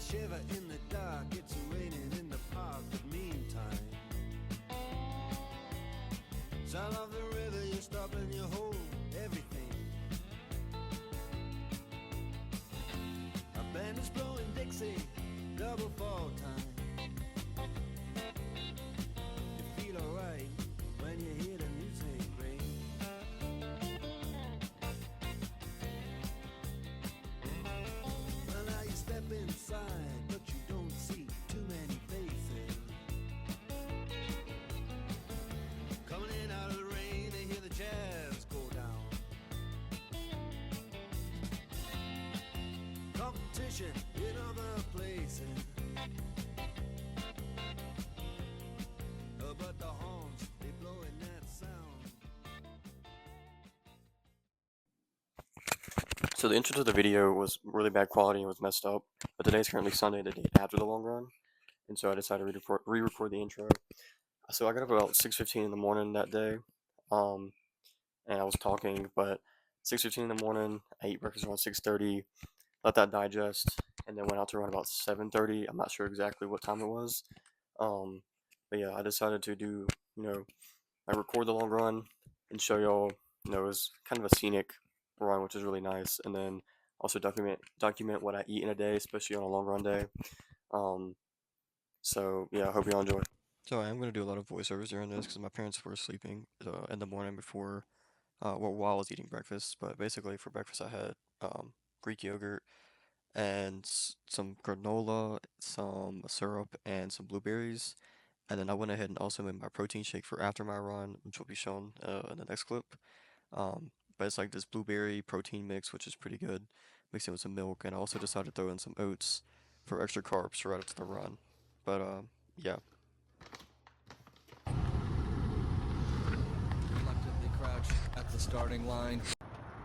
Shiver in the dark, it's raining in the park, but meantime, sound of the river, you stop and you hold everything. A band is blowing Dixie, double fall time. You feel alright when you hear the music ring. Well, now you step inside, but you don't see too many faces. Coming in out of the rain, they hear the jazz go down. Competition in other places, but the horns, they blowing that sound. So the intro to the video was really bad quality and was messed up, but today's currently Sunday, the day after the long run, and so I decided to re-record the intro. So I got up about 6:15 in the morning that day, and I was talking, but 6:15 in the morning, I ate breakfast around 6:30, let that digest, and then went out to run about 7:30. I'm not sure exactly what time it was, but yeah, I decided to do, I record the long run and show y'all, it was kind of a scenic run, which is really nice, and then also document what I eat in a day, especially on a long run day. So yeah, I hope y'all enjoy. So I am going to do a lot of voiceovers during this because my parents were sleeping in the morning before, while I was eating breakfast. But basically for breakfast I had Greek yogurt and some granola, some syrup, and some blueberries. And then I went ahead and also made my protein shake for after my run, which will be shown in the next clip. But it's like this blueberry protein mix, which is pretty good, mixed in with some milk, and I also decided to throw in some oats for extra carbs right after the run. But yeah. Reluctantly crouch at the starting line.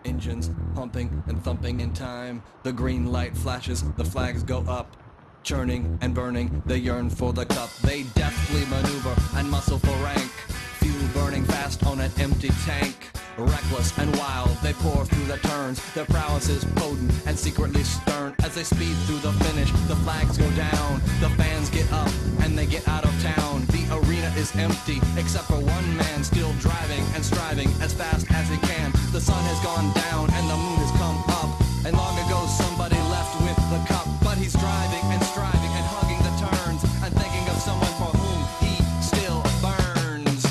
Engines pumping and thumping in time. The green light flashes, the flags go up. Churning and burning, they yearn for the cup. They deftly maneuver and muscle for rank. Fuel burning fast on an empty tank. Reckless and wild, they pour through the turns. Their prowess is potent and secretly stern. As they speed through the finish, the flags go down. The fans get up and they get out of town. The arena is empty, except for one man still driving and striving as fast as he can. The sun has gone down and the moon has come up. And long ago somebody left with the cup. But he's driving and striving and hugging the turns and thinking of someone for whom he still burns.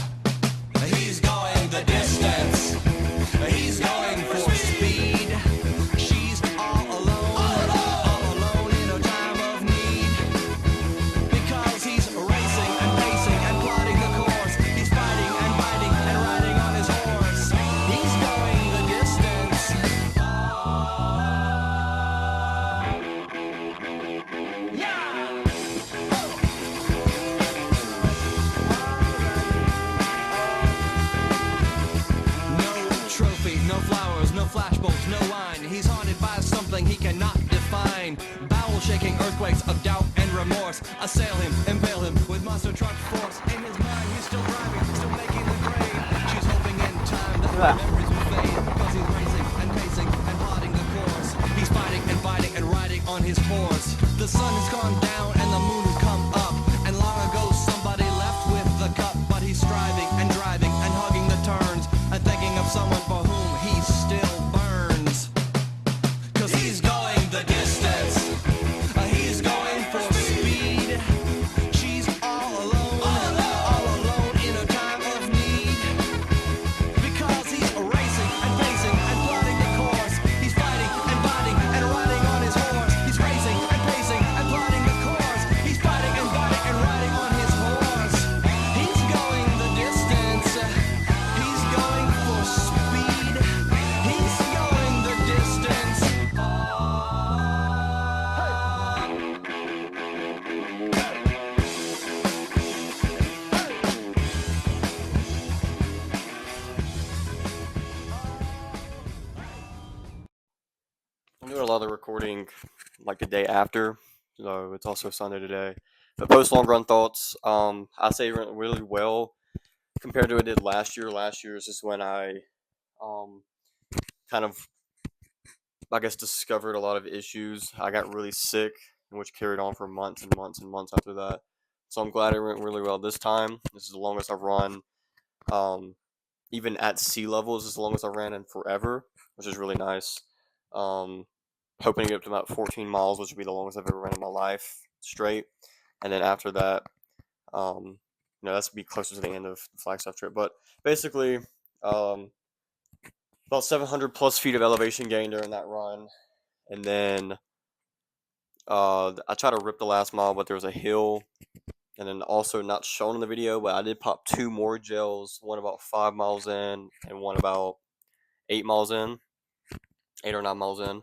He's going the distance. He's going for speed. She's all alone in a time of need. Because he's racing and pacing and plotting the course. He's fighting and biting and riding on his horse. He's going the distance. Yeah! No trophy, no flowers, no flashbulbs, no wine. He's haunted by something he cannot define. Bowel-shaking earthquakes of doubt and remorse assail him, impale him with monster truck force. In his mind, he's still driving, still making the grade. She's hoping in Memories will fade, 'cause he's racing and pacing and plotting the course. He's fighting and fighting and riding on his horse. The sun has gone down and the moon has come up, and long ago somebody left with the cup. But he's striving and driving and hugging the turns and thinking of someone for whom he still burns. 'Cause he's going the distance. He's going for speed. She's all alone in a time of need. Because he's racing and pacing and plotting the course. He's fighting and fighting and riding on his horse. He's racing and pacing and plotting the course. He's fighting and fighting and riding on his horse. He's going the distance. He's going for speed. He's going the distance. I'm doing a lot of the recording like the day after, so it's also Sunday today. But post long run thoughts, I say it went really well compared to what it did last year. Last year is just when I kind of, I guess, discovered a lot of issues. I got really sick, which carried on for months and months and months after that. So I'm glad it went really well this time. This is the longest I've run. Even at sea level, this is the longest I've ran in forever, which is really nice. Hoping to get up to about 14 miles, which would be the longest I've ever run in my life straight. And then after that, that's be closer to the end of the Flagstaff trip. But basically, about 700 plus feet of elevation gain during that run. And then I tried to rip the last mile, but there was a hill. And then also not shown in the video, but I did pop 2 more gels, one about 5 miles in and one about 8 miles in, 8 or 9 miles in,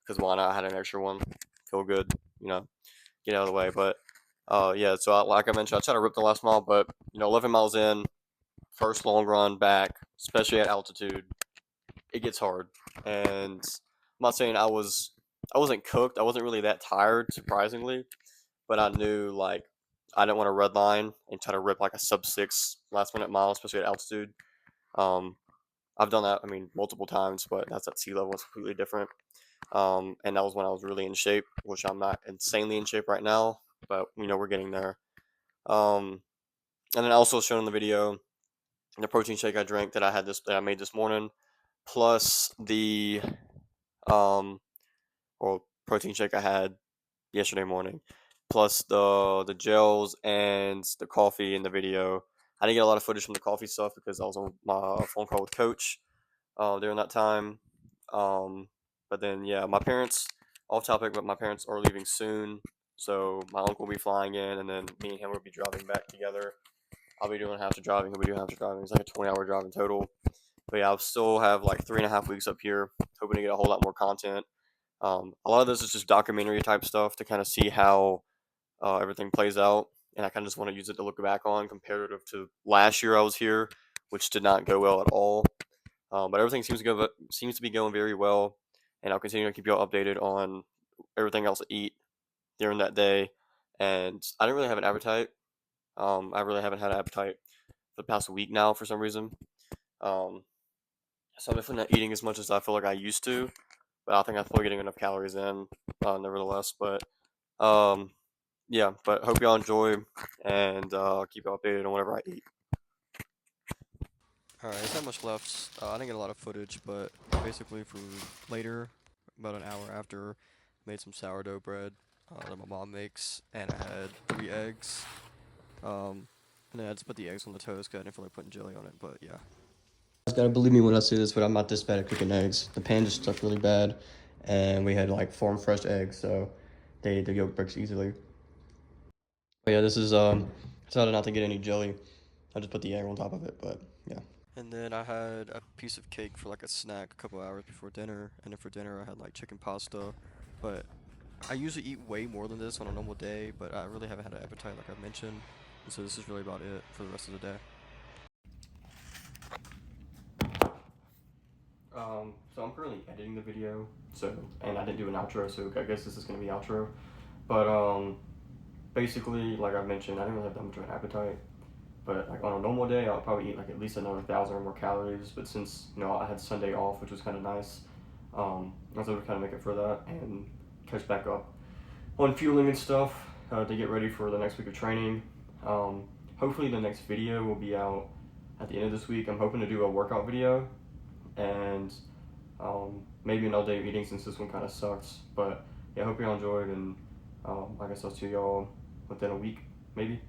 because why not? I had an extra one, feel good, get out of the way. But like I mentioned, I tried to rip the last mile, but 11 miles in, first long run back, especially at altitude, it gets hard. And I'm not saying I wasn't cooked, I wasn't really that tired, surprisingly, but I knew I didn't want to red line and try to rip like a sub 6 last minute mile, especially at altitude. I've done that, multiple times, but that's at sea level. It's completely different. And that was when I was really in shape, which I'm not insanely in shape right now, but we're getting there. And then also shown in the video, the protein shake I drank that I made this morning, plus the protein shake I had yesterday morning, plus the gels and the coffee in the video. I didn't get a lot of footage from the coffee stuff because I was on my phone call with Coach during that time. But then, my parents, off topic, but my parents are leaving soon. So my uncle will be flying in, and then me and him will be driving back together. I'll be doing half the driving, he'll be doing half the driving. It's like a 20-hour drive in total. But yeah, I'll still have like 3.5 weeks up here, hoping to get a whole lot more content. A lot of this is just documentary type stuff to kind of see how everything plays out, and I kind of just want to use it to look back on comparative to last year I was here, which did not go well at all. But everything seems to be going very well, and I'll continue to keep you all updated on everything else to eat during that day. And I didn't really have an appetite. I really haven't had an appetite for the past week now for some reason. So I'm definitely not eating as much as I feel like I used to, but I think I'm probably getting enough calories in, nevertheless. But but hope y'all enjoy, and keep you updated on whatever I eat. Alright, there's not much left. I didn't get a lot of footage, but basically for later, about an hour after, made some sourdough bread that my mom makes, and I had 3 eggs. And then I just put the eggs on the toast because I didn't feel like putting jelly on it, but yeah. You guys gotta believe me when I say this, but I'm not this bad at cooking eggs. The pan just stuck really bad, and we had like farm fresh eggs, so the yolk breaks easily. But yeah, this is decided not to get any jelly. I just put the egg on top of it, but yeah. And then I had a piece of cake for like a snack a couple hours before dinner, and then for dinner I had like chicken pasta. But I usually eat way more than this on a normal day, but I really haven't had an appetite like I mentioned, and so this is really about it for the rest of the day. So I'm currently editing the video, and I didn't do an outro, so I guess this is gonna be outro. But basically, like I mentioned, I didn't really have that much of an appetite. But like on a normal day, I'll probably eat like at least another 1,000 or more calories. But since I had Sunday off, which was kind of nice, I was able to kind of make it for that and catch back up on fueling and stuff to get ready for the next week of training. Hopefully the next video will be out at the end of this week. I'm hoping to do a workout video and maybe an all-day eating since this one kind of sucks. But yeah, I hope y'all enjoyed, and I guess I'll see y'all within a week, maybe.